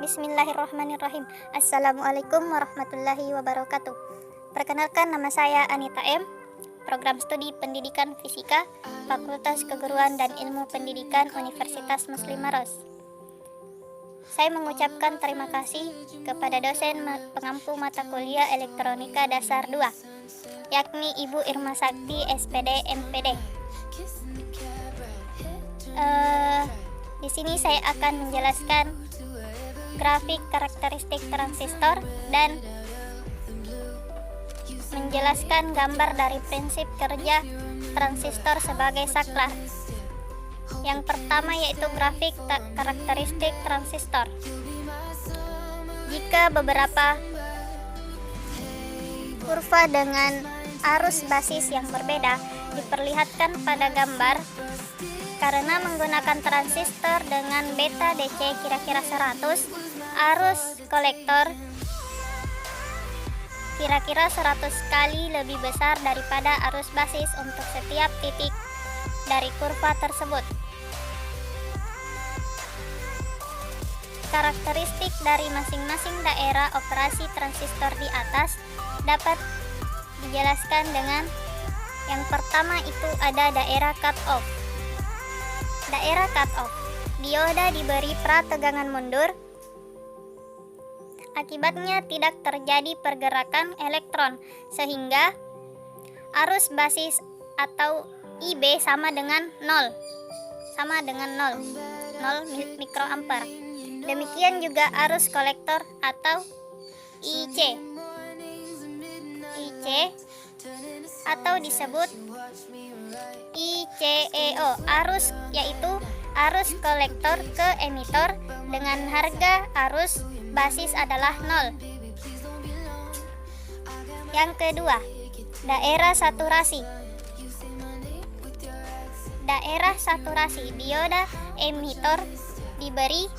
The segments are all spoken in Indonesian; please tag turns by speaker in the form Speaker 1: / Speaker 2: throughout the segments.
Speaker 1: Bismillahirrahmanirrahim. Assalamualaikum warahmatullahi wabarakatuh. Perkenalkan, nama saya Anita M. Program Studi Pendidikan Fisika, Fakultas Keguruan dan Ilmu Pendidikan Universitas Muslim Maros. Saya mengucapkan terima kasih kepada dosen pengampu mata kuliah Elektronika Dasar 2, yakni Ibu Irma Sakti, SPD, MPD. Di sini saya akan menjelaskan grafik karakteristik transistor dan menjelaskan gambar dari prinsip kerja transistor sebagai saklar. Yang pertama yaitu grafik karakteristik transistor. Jika beberapa kurva dengan arus basis yang berbeda diperlihatkan pada gambar, karena menggunakan transistor dengan beta DC kira-kira 100, arus kolektor kira-kira 100 kali lebih besar daripada arus basis untuk setiap titik dari kurva tersebut. Karakteristik dari masing-masing daerah operasi transistor di atas dapat dijelaskan dengan yang pertama itu ada daerah cut-off. Daerah cut-off, dioda diberi prategangan mundur, akibatnya tidak terjadi pergerakan elektron sehingga arus basis atau IB sama dengan 0 mikroampere. Demikian juga arus kolektor atau IC atau disebut ICEO, arus yaitu arus kolektor ke emitor dengan harga arus basis adalah 0. Yang kedua, daerah saturasi. Daerah saturasi, dioda emitor diberi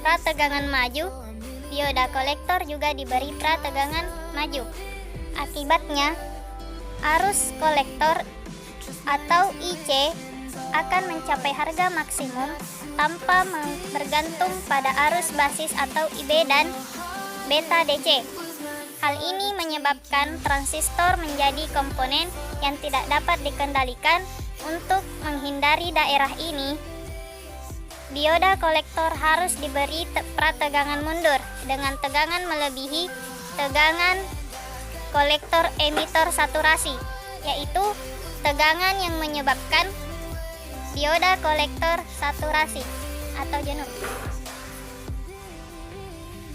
Speaker 1: prategangan maju, dioda kolektor juga diberi prategangan maju. Akibatnya, arus kolektor atau IC akan mencapai harga maksimum tanpa bergantung pada arus basis atau IB dan beta DC. Hal ini menyebabkan transistor menjadi komponen yang tidak dapat dikendalikan. Untuk menghindari daerah ini, dioda kolektor harus diberi prategangan mundur dengan tegangan melebihi tegangan kolektor emitor saturasi, yaitu tegangan yang menyebabkan dioda kolektor saturasi atau jenuh.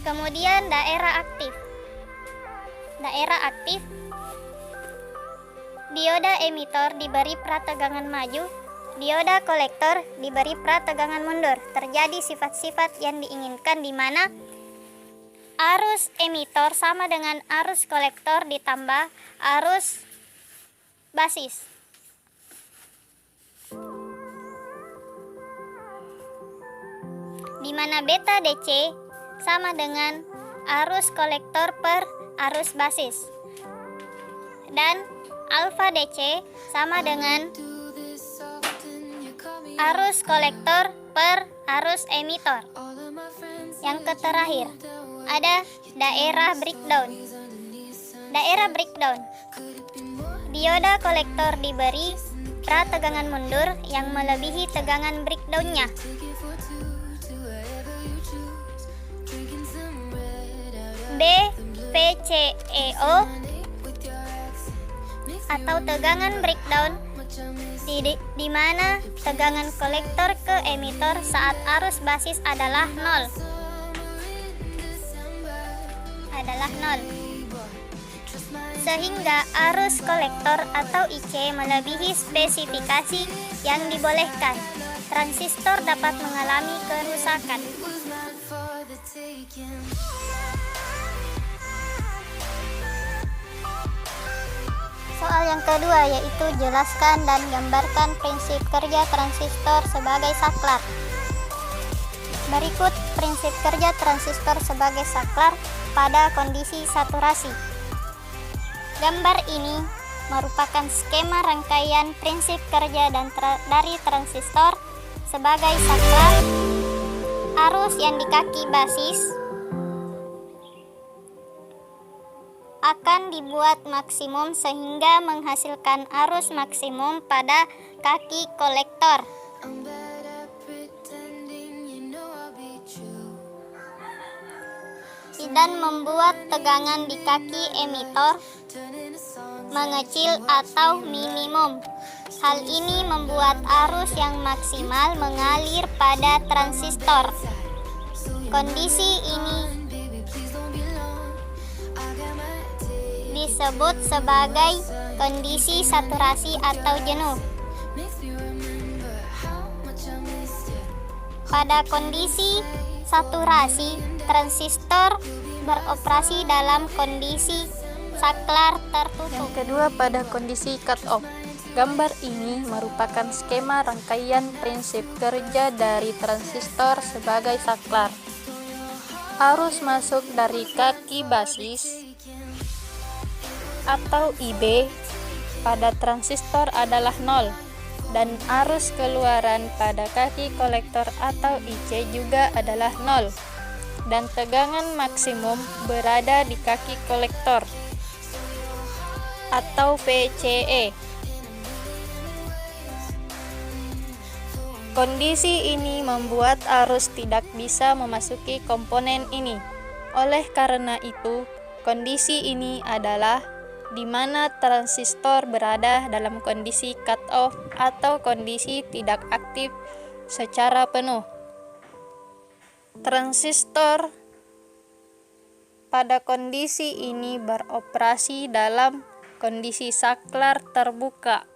Speaker 1: Kemudian daerah aktif. Daerah aktif, dioda emitor diberi prategangan maju, dioda kolektor diberi prategangan mundur. Terjadi sifat-sifat yang diinginkan di mana arus emitor sama dengan arus kolektor ditambah arus basis. Di mana beta DC sama dengan arus kolektor per arus basis. Dan alfa DC sama dengan arus kolektor per arus emitor. Yang terakhir, ada daerah breakdown. Daerah breakdown, dioda kolektor diberi prategangan mundur yang melebihi tegangan breakdownnya. BPCEO atau tegangan breakdown, di mana tegangan kolektor ke emitor saat arus basis adalah 0. Sehingga arus kolektor atau IC melebihi spesifikasi yang dibolehkan. Transistor dapat mengalami kerusakan. Soal yang kedua yaitu jelaskan dan gambarkan prinsip kerja transistor sebagai saklar. Berikut prinsip kerja transistor sebagai saklar pada kondisi saturasi. Gambar ini merupakan skema rangkaian prinsip kerja dari transistor sebagai saklar. Arus yang di kaki basis akan dibuat maksimum sehingga menghasilkan arus maksimum pada kaki kolektor. Dan membuat tegangan di kaki emitor mengecil atau minimum. Hal ini membuat arus yang maksimal mengalir pada transistor. Kondisi ini disebut sebagai kondisi saturasi atau jenuh. Pada kondisi saturasi, transistor beroperasi dalam kondisi saklar tertutup.
Speaker 2: Yang kedua, pada kondisi cut-off. Gambar ini merupakan skema rangkaian prinsip kerja dari transistor sebagai saklar. Arus masuk dari kaki basis atau IB pada transistor adalah 0 dan arus keluaran pada kaki kolektor atau IC juga adalah 0 dan tegangan maksimum berada di kaki kolektor atau VCE. Kondisi ini membuat arus tidak bisa memasuki komponen ini. Oleh karena itu, kondisi ini adalah di mana transistor berada dalam kondisi cut-off atau kondisi tidak aktif secara penuh. Transistor pada kondisi ini beroperasi dalam kondisi saklar terbuka.